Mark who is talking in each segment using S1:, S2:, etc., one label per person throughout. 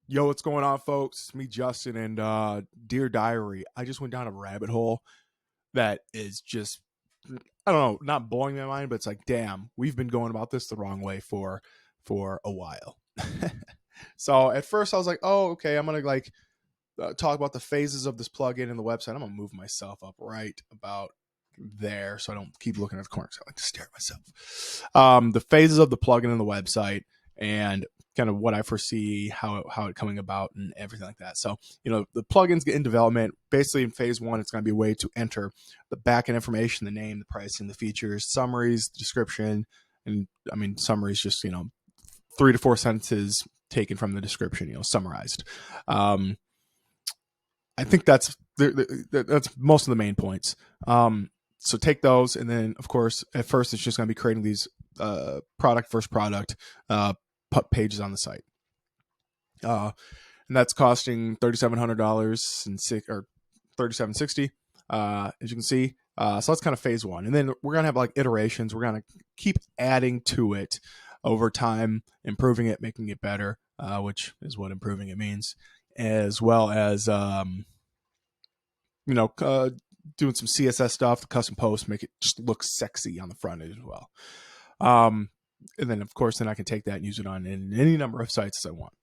S1: Yo, what's going on, folks? It's me, Justin, and Dear Diary. I just went down a rabbit hole that is just, I don't know, not blowing my mind, but it's like, damn, we've been going about this the wrong way for a while. So at first I was like, oh, okay, I'm gonna talk about the phases of this plugin in the website. I'm gonna move myself up right about there so I don't keep looking at the corner. So I like to stare at myself. The phases of the plugin in the website and kind of what I foresee how it coming about and everything like that. So, the plugins get in development. Basically in phase one, it's going to be a way to enter the backend information, the name, the pricing, the features, summaries, description. And I mean, summaries just, 3 to 4 sentences taken from the description, summarized. I think that's most of the main points. So take those, and then of course, at first, it's just going to be creating these product first product pages on the site, and that's costing $3,700 and or $3,760, as you can see. So that's kind of phase one, and then we're gonna have like iterations. We're gonna keep adding to it over time, improving it, making it better, which is what improving it means, as well as doing some CSS stuff, the custom posts, make it just look sexy on the front end as well. And then of course, then I can take that and use it on any number of sites as I want.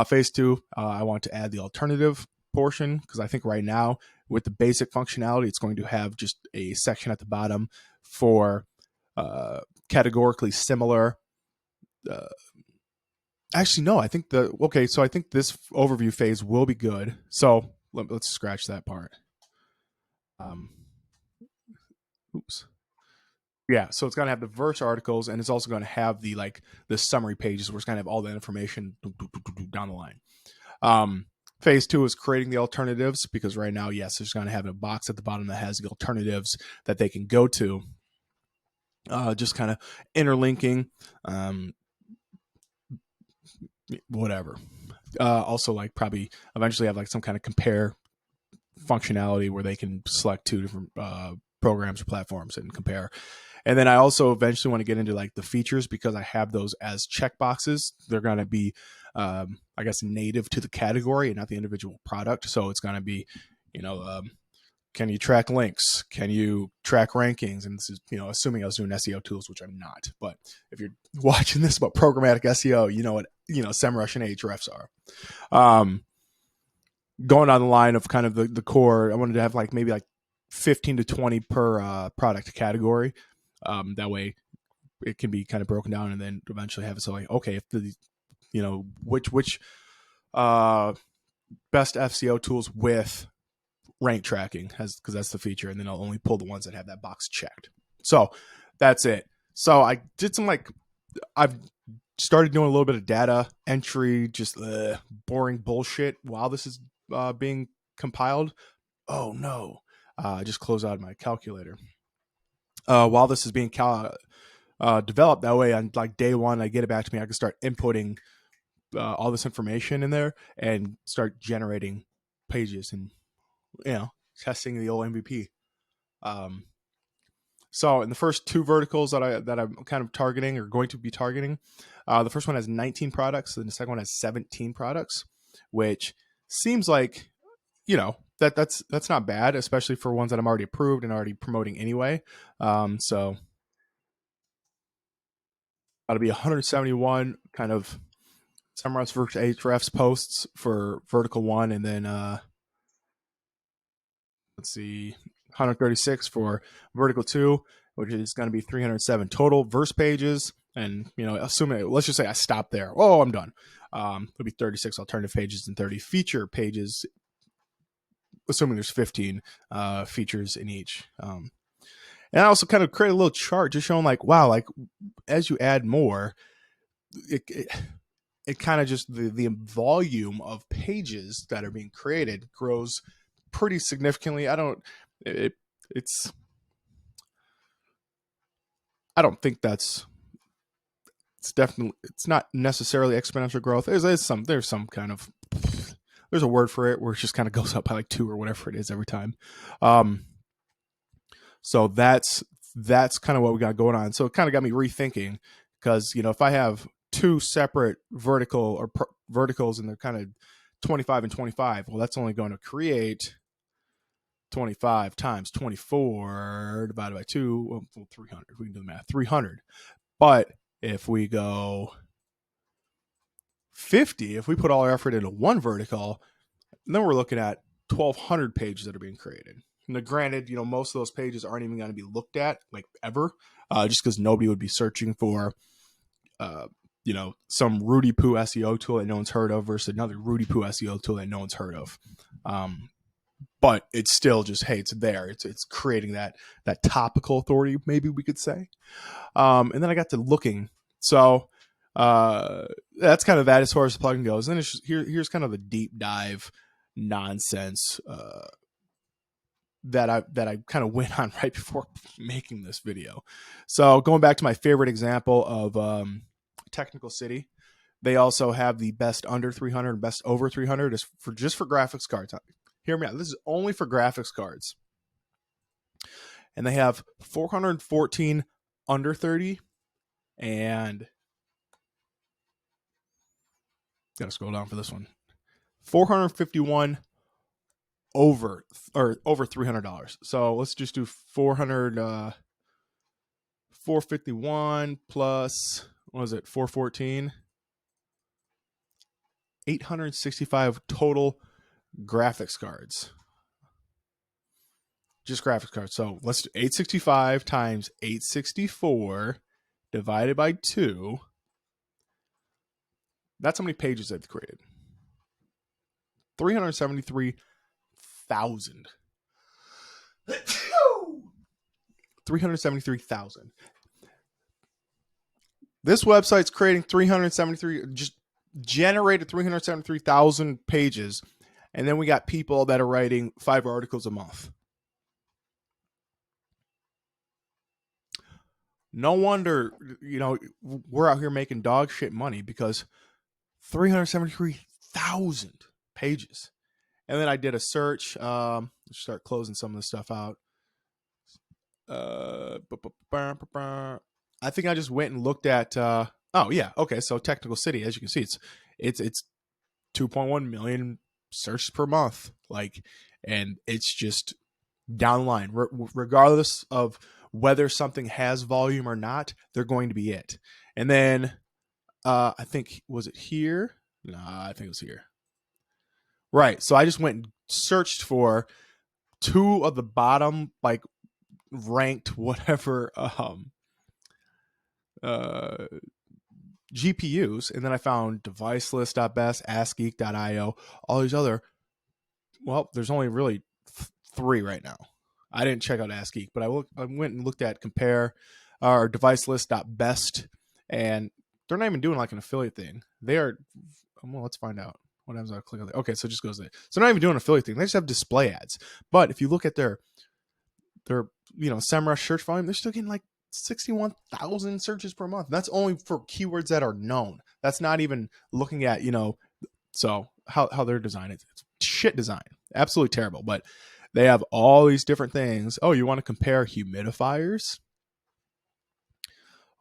S1: Phase two, I want to add the alternative portion, because I think right now with the basic functionality, it's going to have just a section at the bottom for categorically similar. Actually, no, I think so I think this overview phase will be good. So let's scratch that part. Oops. Yeah, so it's going to have the verse articles, and it's also going to have the summary pages where it's going to have all the information down the line. Phase two is creating the alternatives, because right now, yes, it's going to have a box at the bottom that has the alternatives that they can go to. Just kind of interlinking, whatever. Also, probably eventually have some kind of compare functionality where they can select two different programs or platforms and compare. And then I also eventually want to get into the features, because I have those as checkboxes. They're going to be, I guess, native to the category and not the individual product. So it's going to be, can you track links? Can you track rankings? And this is, assuming I was doing SEO tools, which I'm not. But if you're watching this about programmatic SEO, you know what, SEMrush and Ahrefs are. Going on the line of kind of the core, I wanted to have maybe 15 to 20 per product category. That way it can be kind of broken down, and then eventually have it so okay, if the which best FCO tools with rank tracking has, because that's the feature, and then I'll only pull the ones that have that box checked. So that's it. So I did some I've started doing a little bit of data entry, just boring bullshit while this is being compiled. Oh no. I just closed out my calculator. While this is being developed, that way on day one, I get it back to me, I can start inputting all this information in there and start generating pages and testing the old MVP. So in the first two verticals that I'm kind of targeting, or going to be targeting, the first one has 19 products, and the second one has 17 products, which seems like that's not bad, especially for ones that I'm already approved and already promoting anyway. So that'll be 171 kind of SEMrush versus Ahrefs posts for vertical one, and then let's see, 136 for vertical two, which is going to be 307 total verse pages. And assuming, let's just say I stop there. Oh, I'm done. It'll be 36 alternative pages and 30 feature pages, assuming there's 15 features in each. And I also kind of create a little chart just showing wow, as you add more, it kind of just the volume of pages that are being created grows pretty significantly. I don't think it's definitely, it's not necessarily exponential growth. There's some kind of, there's a word for it where it just kind of goes up by 2 or whatever it is every time. So that's kind of what we got going on. So it kind of got me rethinking, because if I have two separate vertical or verticals and they're kind of 25 and 25. Well, that's only going to create 25 times 24 divided by 2, well, 300. We can do the math, 300. But if we go 50, if we put all our effort into one vertical, then we're looking at 1,200 pages that are being created. Now, granted, most of those pages aren't even going to be looked at, like, ever, just because nobody would be searching for, some Rudy Poo SEO tool that no one's heard of versus another Rudy Poo SEO tool that no one's heard of. But it's still just, hey, it's there. It's creating that topical authority, maybe we could say. And then I got to looking. So that's kind of that as far as the plugin goes. And it's just, here's kind of the deep dive nonsense that I kind of went on right before making this video. So going back to my favorite example of Technical City, they also have the best under 300 and best over 300 is for graphics cards. Hear me out. This is only for graphics cards. And they have 414 under 30 and gotta scroll down for this one. 451 over $300. So let's just do 451 plus, what was it, 414? 865 total graphics cards. Just graphics cards. So let's do 865 times 864 divided by 2. That's how many pages they've created. 373,000. 373,000. This website's creating 373, just generated 373,000 pages. And then we got people that are writing 5 articles a month. No wonder, we're out here making dog shit money because 373,000 pages. And then I did a search. Let's start closing some of this stuff out. I think I just went and looked at. Okay. So Technical City, as you can see, it's 2.1 million searches per month. And it's just down the line, regardless of whether something has volume or not, they're going to be it. And then I think, was it here? No, I think it was here. Right. So I just went and searched for 2 of the bottom, ranked whatever GPUs, and then I found devicelist.best, askgeek.io, all these other. Well, there's only really 3 right now. I didn't check out AskGeek, but I went and looked at compare or devicelist.best, and they're not even doing an affiliate thing. They are. Well, let's find out. What happens if I click on that? Okay, so it just goes there. So they're not even doing an affiliate thing. They just have display ads. But if you look at their SEMrush search volume, they're still getting 61,000 searches per month. That's only for keywords that are known. That's not even looking at, so how they're designed. It's shit design. Absolutely terrible. But they have all these different things. Oh, you want to compare humidifiers?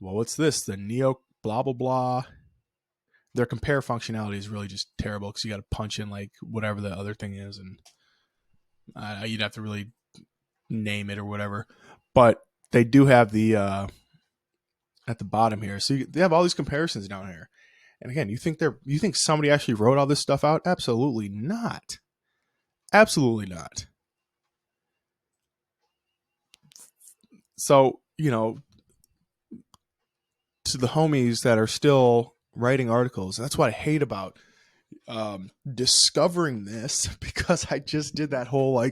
S1: Well, what's this? The Neo blah, blah, blah. Their compare functionality is really just terrible because you got to punch in whatever the other thing is. And you'd have to really name it or whatever. But they do have the at the bottom here. So they have all these comparisons down here. And again, you think somebody actually wrote all this stuff out? Absolutely not. Absolutely not. So, to the homies that are still writing articles, that's what I hate about discovering this, because I just did that whole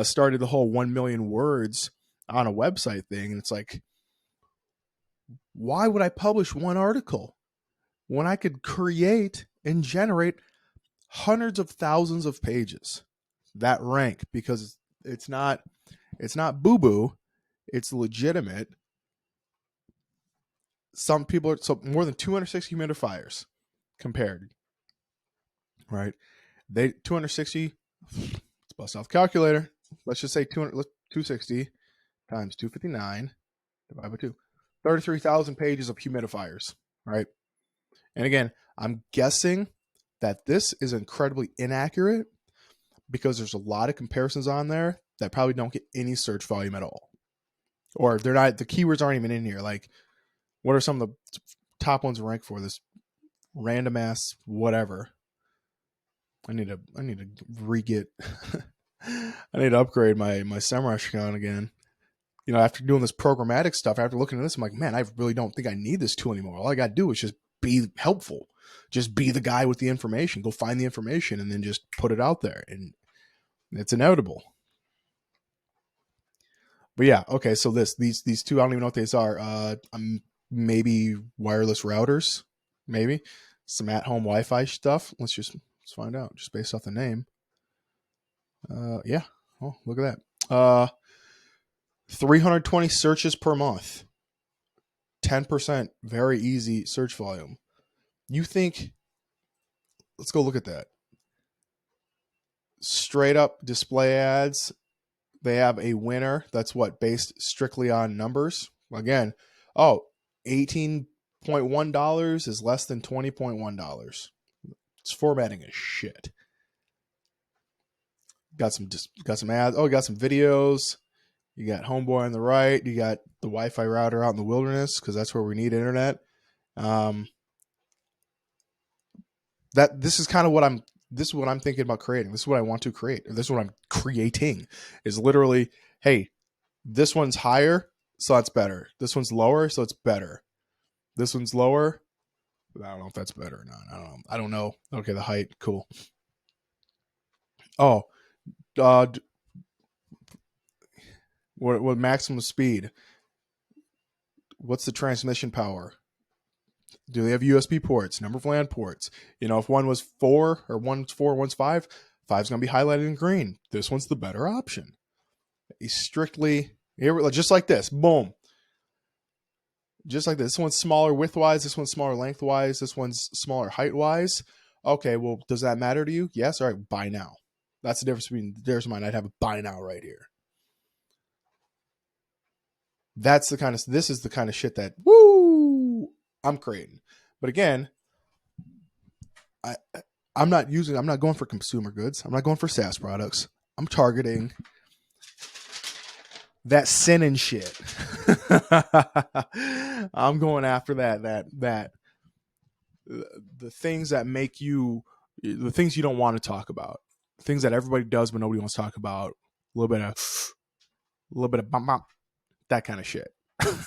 S1: started the whole 1 million words on a website thing. And it's why would I publish one article when I could create and generate hundreds of thousands of pages that rank? Because it's not boo-boo, it's legitimate. Some people are, so more than 260 humidifiers compared, right? 260, let's bust off calculator. Let's just say 260 times 259 divided by 2. 33,000 pages of humidifiers, right? And again, I'm guessing that this is incredibly inaccurate because there's a lot of comparisons on there that probably don't get any search volume at all. Or they're not, the keywords aren't even in here. Like, what are some of the top ones ranked for? This random ass whatever. I need to re-get I need to upgrade my SEMrush account again. You know, after doing this programmatic stuff, after looking at this, I'm like, man, I really don't think I need this tool anymore. All I got to do is just be helpful. Just be the guy with the information. Go find the information and then just put it out there. And it's inevitable. But yeah, okay. So these two, I don't even know what these are. Maybe wireless routers, maybe some at-home Wi-Fi stuff. Let's find out just based off the name. Yeah. Oh, look at that. 320 searches per month. 10%, very easy search volume. You think, let's go look at that. Straight up display ads. They have a winner that's what, based strictly on numbers. Again, $18.1 is less than $20.1. It's formatting as shit. Got some ads. Oh, got some videos. You got Homeboy on the right. You got the Wi-Fi router out in the wilderness because that's where we need internet. This is kind of what I'm thinking about creating. This is what I want to create. This is what I'm creating. Is literally, hey, this one's higher, so that's better. This one's lower, so it's better. This one's lower. I don't know if that's better or not. I don't know. Okay, the height, cool. Oh, what maximum speed? What's the transmission power? Do they have USB ports? Number of LAN ports? You know, if one was 4 or one's 4, one's 5, 5's going to be highlighted in green. This one's the better option. He's strictly here, just like this. Boom. Just like this. This one's smaller width-wise. This one's smaller length-wise. This one's smaller height-wise. Okay, well, does that matter to you? Yes. All right, buy now. That's the difference between theirs and mine. I'd have a buy now right here. This is the kind of shit that, woo, I'm creating. But again, I'm not going for consumer goods. I'm not going for SaaS products. I'm targeting that sin and shit. I'm going after that the things that make you, the things you don't want to talk about, things that everybody does but nobody wants to talk about. A little bit of bump, that kind of shit.